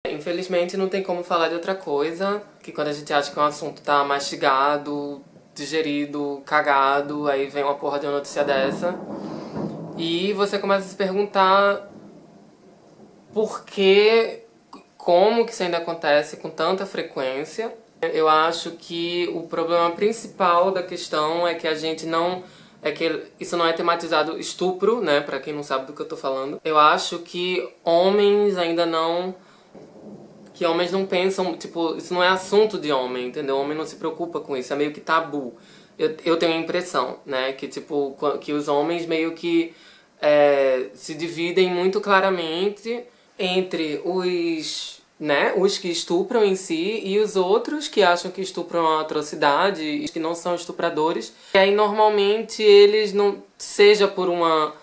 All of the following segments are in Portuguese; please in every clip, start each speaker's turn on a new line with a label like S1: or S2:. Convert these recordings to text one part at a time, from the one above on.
S1: Infelizmente não tem como falar de outra coisa, que quando a gente acha que um assunto tá mastigado, digerido, cagado, aí vem uma porra de uma notícia dessa. E você começa a se perguntar por que, como que isso ainda acontece com tanta frequência. Eu acho que o problema principal da questão é que a gente não... É que isso não é tematizado estupro, né? Pra quem não sabe do que eu tô falando. Eu acho que homens ainda não... Que homens não pensam, tipo, isso não é assunto de homem, entendeu? O homem não se preocupa com isso, é meio que tabu. Eu tenho a impressão, né, que tipo, que os homens meio que se dividem muito claramente entre os, né, os que estupram em si e os outros que acham que estupram é uma atrocidade e que não são estupradores. E aí normalmente eles não, seja por uma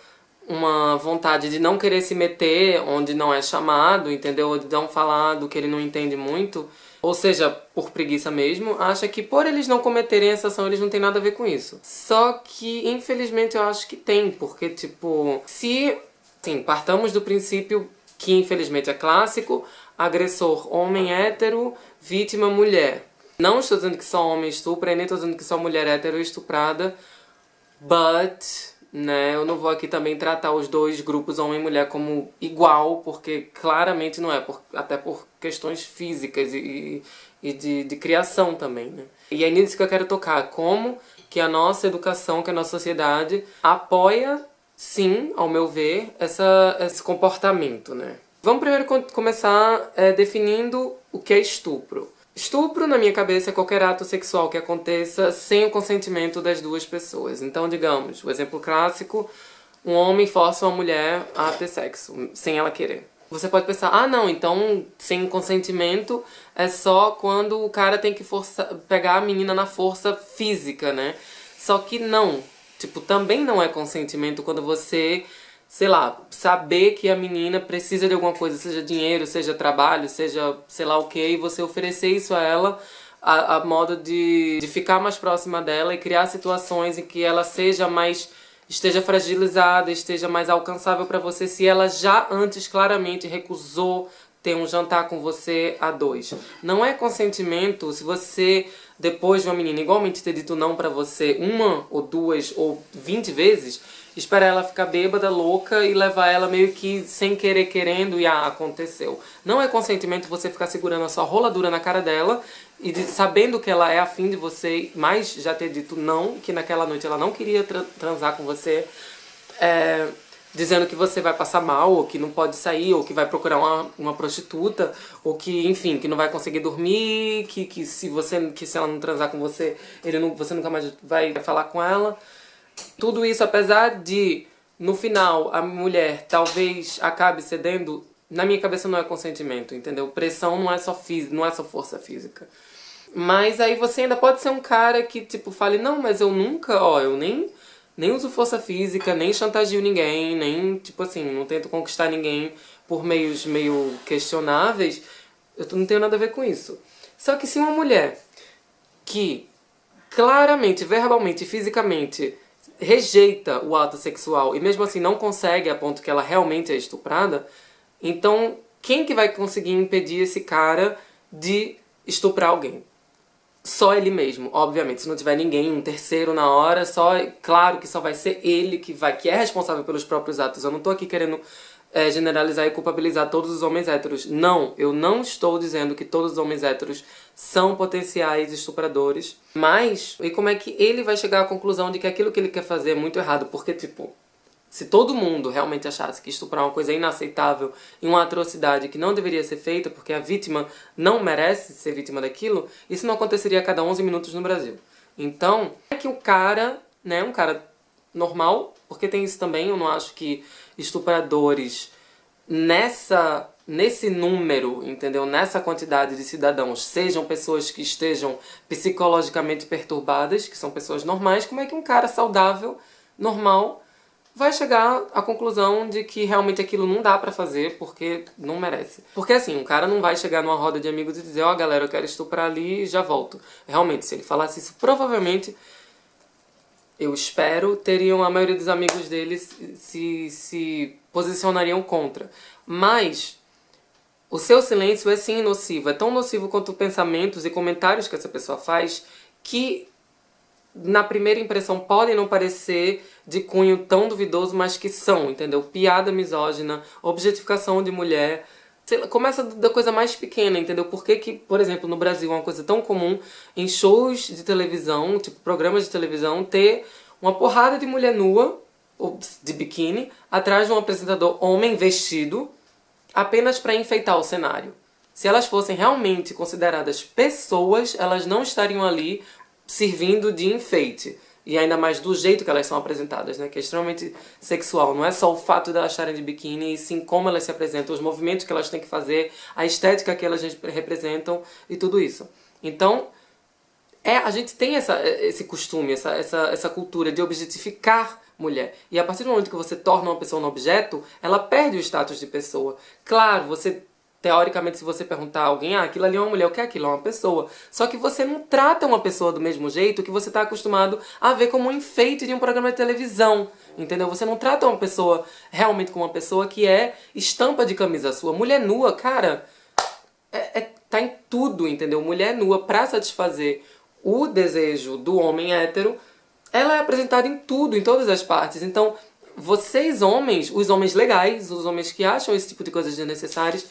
S1: vontade de não querer se meter onde não é chamado, entendeu? Ou de não falar do que ele não entende muito, ou seja, por preguiça mesmo, acha que por eles não cometerem essa ação, eles não têm nada a ver com isso. Só que, infelizmente, eu acho que tem, porque, tipo, se... Sim, partamos do princípio que, infelizmente, é clássico, agressor homem hétero, vítima mulher. Não estou dizendo que só homem estupra, e nem estou dizendo que só mulher hétero é estuprada, but... né, eu não vou aqui também tratar os dois grupos, homem e mulher, como igual, porque claramente não é, até por questões físicas e de criação também, né. E é nisso que eu quero tocar, como que a nossa educação, que a nossa sociedade apoia, sim, ao meu ver, esse comportamento, né. Vamos primeiro começar definindo o que é estupro. Estupro, na minha cabeça, é qualquer ato sexual que aconteça sem o consentimento das duas pessoas. Então, digamos, o exemplo clássico, um homem força uma mulher a ter sexo, sem ela querer. Você pode pensar, ah não, então sem consentimento é só quando o cara tem que pegar a menina na força física, né? Só que não. Tipo, também não é consentimento quando você... sei lá, saber que a menina precisa de alguma coisa, seja dinheiro, seja trabalho, seja sei lá o que, e você oferecer isso a ela a modo de ficar mais próxima dela e criar situações em que ela esteja fragilizada, esteja mais alcançável para você, se ela já antes claramente recusou ter um jantar com você a dois. Não é consentimento se você, depois de uma menina igualmente ter dito não pra você uma ou duas ou 20 vezes, esperar ela ficar bêbada, louca e levar ela meio que sem querer, querendo e aconteceu. Não é consentimento você ficar segurando a sua rola dura na cara dela e sabendo que ela é afim de você, mas já ter dito não, que naquela noite ela não queria transar com você, dizendo que você vai passar mal, ou que não pode sair, ou que vai procurar uma prostituta, ou que, enfim, que não vai conseguir dormir, que se ela não transar com você, você nunca mais vai falar com ela. Tudo isso, apesar de, no final, a mulher talvez acabe cedendo, na minha cabeça não é consentimento, entendeu? Pressão não é só não é só força física. Mas aí você ainda pode ser um cara que, tipo, fale, não, mas eu nunca, eu nem uso força física, nem chantagio ninguém, nem, tipo assim, não tento conquistar ninguém por meios meio questionáveis. Eu não tenho nada a ver com isso. Só que se uma mulher que claramente, verbalmente e fisicamente rejeita o ato sexual e mesmo assim não consegue a ponto que ela realmente é estuprada, então quem que vai conseguir impedir esse cara de estuprar alguém? Só ele mesmo, obviamente. Se não tiver ninguém, um terceiro na hora, claro que só vai ser ele que é responsável pelos próprios atos. Eu não tô aqui querendo generalizar e culpabilizar todos os homens héteros. Não, eu não estou dizendo que todos os homens héteros são potenciais estupradores. Mas, e como é que ele vai chegar à conclusão de que aquilo que ele quer fazer é muito errado? Porque, tipo, se todo mundo realmente achasse que estuprar é uma coisa inaceitável e uma atrocidade que não deveria ser feita porque a vítima não merece ser vítima daquilo, isso não aconteceria a cada 11 minutos no Brasil. Então, é que o cara, né, um cara normal, porque tem isso também, eu não acho que estupradores nesse número, entendeu? Nessa quantidade de cidadãos sejam pessoas que estejam psicologicamente perturbadas, que são pessoas normais, como é que um cara saudável, normal, vai chegar à conclusão de que realmente aquilo não dá pra fazer porque não merece. Porque assim, um cara não vai chegar numa roda de amigos e dizer, galera, eu quero estuprar ali e já volto. Realmente, se ele falasse isso, provavelmente, eu espero, teriam a maioria dos amigos dele se posicionariam contra. Mas O seu silêncio é sim nocivo, é tão nocivo quanto pensamentos e comentários que essa pessoa faz que na primeira impressão podem não parecer de cunho tão duvidoso, mas que são, entendeu? Piada misógina, objetificação de mulher. Sei lá, começa da coisa mais pequena, entendeu? Por que que, por exemplo, no Brasil é uma coisa tão comum em shows de televisão, tipo programas de televisão, ter uma porrada de mulher nua, ou de biquíni, atrás de um apresentador homem vestido, apenas para enfeitar o cenário. Se elas fossem realmente consideradas pessoas, elas não estariam ali servindo de enfeite. E ainda mais do jeito que elas são apresentadas, né? Que é extremamente sexual. Não é só o fato de elas estarem de biquíni, e sim como elas se apresentam, os movimentos que elas têm que fazer, a estética que elas representam e tudo isso. Então, a gente tem esse costume, essa cultura de objetificar mulher. E a partir do momento que você torna uma pessoa um objeto, ela perde o status de pessoa. Claro, você... Teoricamente, se você perguntar a alguém, aquilo ali é uma mulher, o que é aquilo? É uma pessoa. Só que você não trata uma pessoa do mesmo jeito que você está acostumado a ver como um enfeite de um programa de televisão. Entendeu? Você não trata uma pessoa realmente como uma pessoa que é estampa de camisa sua. Mulher nua, cara, tá em tudo, entendeu? Mulher nua, pra satisfazer o desejo do homem hétero, ela é apresentada em tudo, em todas as partes. Então, vocês homens, os homens legais, os homens que acham esse tipo de coisas desnecessárias,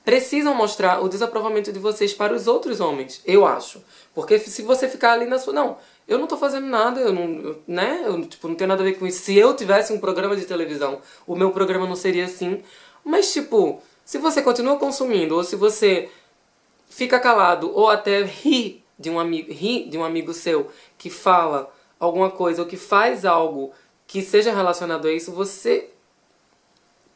S1: precisam mostrar o desaprovamento de vocês para os outros homens, eu acho. Porque se você ficar ali na sua... Não, eu não tô fazendo nada, tipo, não tem nada a ver com isso. Se eu tivesse um programa de televisão, o meu programa não seria assim. Mas, tipo, se você continua consumindo, ou se você fica calado, ou até ri de um amigo seu que fala alguma coisa, ou que faz algo que seja relacionado a isso, você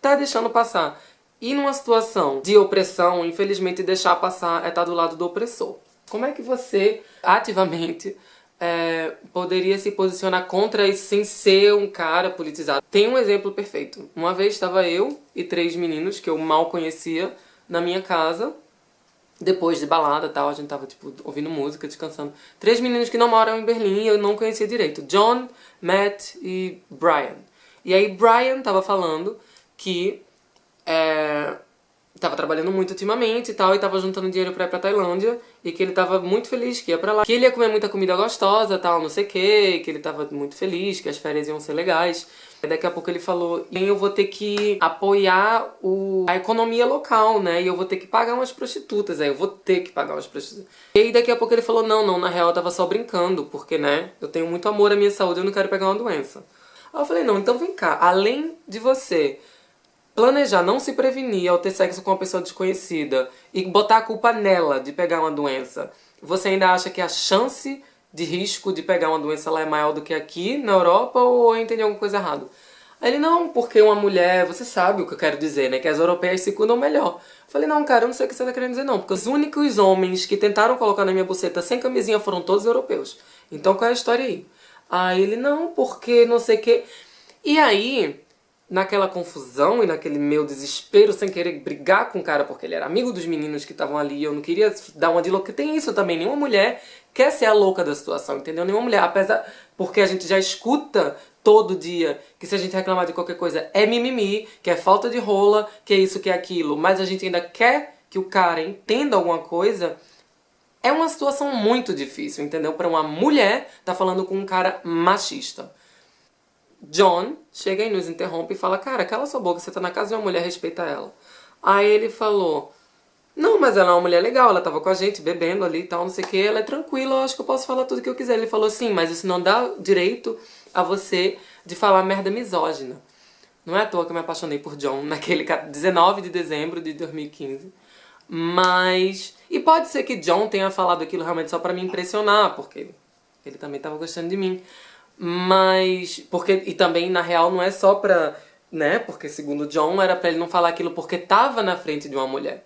S1: tá deixando passar. E numa situação de opressão, infelizmente deixar passar é estar do lado do opressor. Como é que você ativamente poderia se posicionar contra isso sem ser um cara politizado? Tem um exemplo perfeito. Uma vez estava eu e 3 meninos que eu mal conhecia na minha casa, depois de balada e tal, a gente tava tipo ouvindo música, descansando. 3 meninos que não moram em Berlim e eu não conhecia direito. John, Matt e Brian. E aí Brian tava falando que tava trabalhando muito ultimamente e tal, e tava juntando dinheiro pra ir pra Tailândia, e que ele tava muito feliz que ia pra lá, que ele ia comer muita comida gostosa, tal, não sei o que ele tava muito feliz, que as férias iam ser legais. E daqui a pouco ele falou, e eu vou ter que apoiar a economia local, né, e eu vou ter que pagar umas prostitutas, aí eu vou ter que pagar umas prostitutas. E aí daqui a pouco ele falou, não, na real eu tava só brincando, porque, né, eu tenho muito amor à minha saúde, eu não quero pegar uma doença. Aí eu falei, não, então vem cá, além de você planejar não se prevenir ao ter sexo com uma pessoa desconhecida e botar a culpa nela de pegar uma doença, você ainda acha que a chance de risco de pegar uma doença lá é maior do que aqui na Europa, ou eu entendi alguma coisa errada? Aí ele, não, porque uma mulher, você sabe o que eu quero dizer, né, que as europeias se cuidam melhor. Eu falei, não, cara, eu não sei o que você tá querendo dizer não, porque os únicos homens que tentaram colocar na minha buceta sem camisinha foram todos europeus. Então qual é a história aí? Aí ele, não, porque não sei o que... E aí... Naquela confusão e naquele meu desespero, sem querer brigar com o cara porque ele era amigo dos meninos que estavam ali e eu não queria dar uma de louca. Tem isso também, nenhuma mulher quer ser a louca da situação, entendeu? Nenhuma mulher, apesar... Porque a gente já escuta todo dia que se a gente reclamar de qualquer coisa é mimimi, que é falta de rola, que é isso, que é aquilo, mas a gente ainda quer que o cara entenda alguma coisa. É uma situação muito difícil, entendeu? Pra uma mulher tá falando com um cara machista. John chega e nos interrompe e fala, cara, cala sua boca, você tá na casa de uma mulher, respeita ela. Aí ele falou, não, mas ela é uma mulher legal, ela tava com a gente, bebendo ali e tal, não sei o que, ela é tranquila, eu acho que eu posso falar tudo que eu quiser. Ele falou, sim, mas isso não dá direito a você de falar merda misógina. Não é à toa que eu me apaixonei por John naquele 19 de dezembro de 2015. Mas... E pode ser que John tenha falado aquilo realmente só pra me impressionar, porque ele também tava gostando de mim. Mas, e também na real não é só pra, né, porque segundo John era pra ele não falar aquilo porque tava na frente de uma mulher.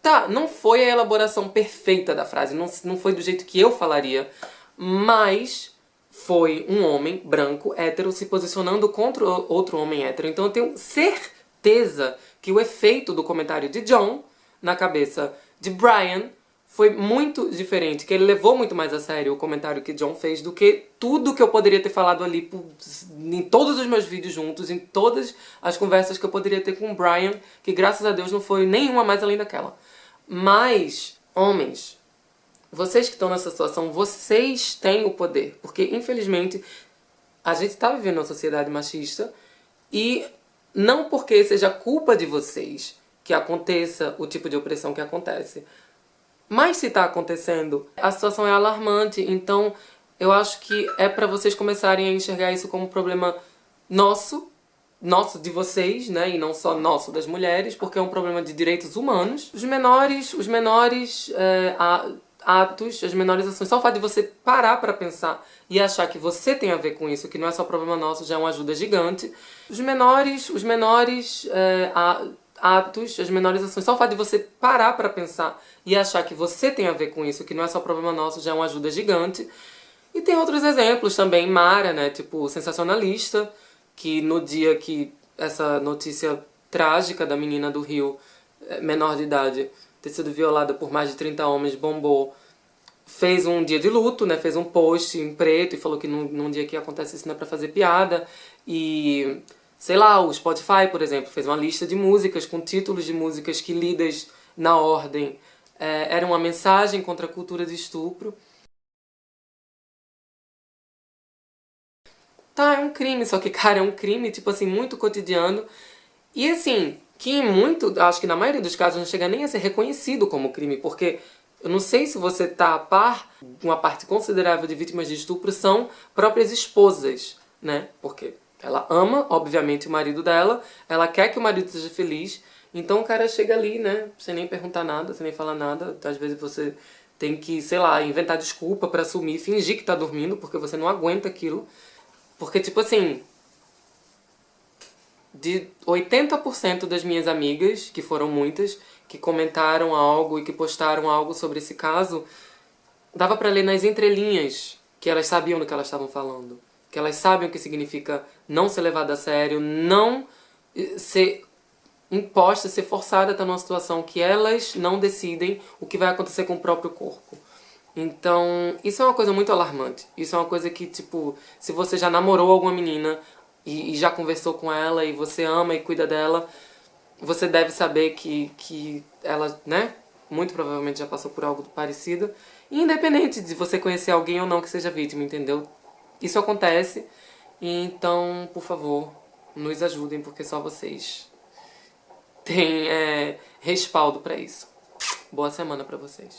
S1: Tá, não foi a elaboração perfeita da frase, não foi do jeito que eu falaria, mas foi um homem branco, hétero, se posicionando contra outro homem hétero. Então eu tenho certeza que o efeito do comentário de John na cabeça de Brian foi muito diferente, que ele levou muito mais a sério o comentário que John fez do que tudo que eu poderia ter falado ali em todos os meus vídeos juntos, em todas as conversas que eu poderia ter com o Brian, que graças a Deus não foi nenhuma mais além daquela. Mas, homens, vocês que estão nessa situação, vocês têm o poder, porque infelizmente a gente está vivendo uma sociedade machista e não porque seja culpa de vocês que aconteça o tipo de opressão que acontece. Mas se tá acontecendo, a situação é alarmante, então eu acho que é pra vocês começarem a enxergar isso como um problema nosso de vocês, né, e não só nosso das mulheres, porque é um problema de direitos humanos. Os menores atos, as menores ações, só o fato de você parar pra pensar e achar que você tem a ver com isso, que não é só problema nosso, já é uma ajuda gigante. Os menores atos, as menores ações, só o fato de você parar pra pensar e achar que você tem a ver com isso, que não é só problema nosso, já é uma ajuda gigante. E tem outros exemplos também, Mara, né, tipo Sensacionalista, que no dia que essa notícia trágica da menina do Rio, menor de idade, ter sido violada por mais de 30 homens, bombou, fez um dia de luto, né, fez um post em preto e falou que num dia que acontece isso não é pra fazer piada. E, sei lá, o Spotify, por exemplo, fez uma lista de músicas com títulos de músicas que, lidas na ordem, eram uma mensagem contra a cultura de estupro. Tá, é um crime, só que, cara, é um crime, tipo assim, muito cotidiano. E assim, que muito, acho que na maioria dos casos não chega nem a ser reconhecido como crime, porque eu não sei se você tá a par, uma parte considerável de vítimas de estupro são próprias esposas, né? Porque ela ama, obviamente, o marido dela, ela quer que o marido seja feliz, então o cara chega ali, né, sem nem perguntar nada, sem nem falar nada. Às vezes você tem que, sei lá, inventar desculpa pra assumir, fingir que tá dormindo, porque você não aguenta aquilo. Porque, tipo assim, de 80% das minhas amigas, que foram muitas, que comentaram algo e que postaram algo sobre esse caso, dava pra ler nas entrelinhas que elas sabiam do que elas estavam falando. Que elas sabem o que significa não ser levada a sério, não ser imposta, ser forçada a estar numa situação que elas não decidem o que vai acontecer com o próprio corpo. Então, isso é uma coisa muito alarmante. Isso é uma coisa que, tipo, se você já namorou alguma menina e já conversou com ela e você ama e cuida dela, você deve saber que ela, né, muito provavelmente já passou por algo parecido. E independente de você conhecer alguém ou não que seja vítima, entendeu? Isso acontece. Então, por favor, nos ajudem, porque só vocês têm respaldo pra isso. Boa semana pra vocês.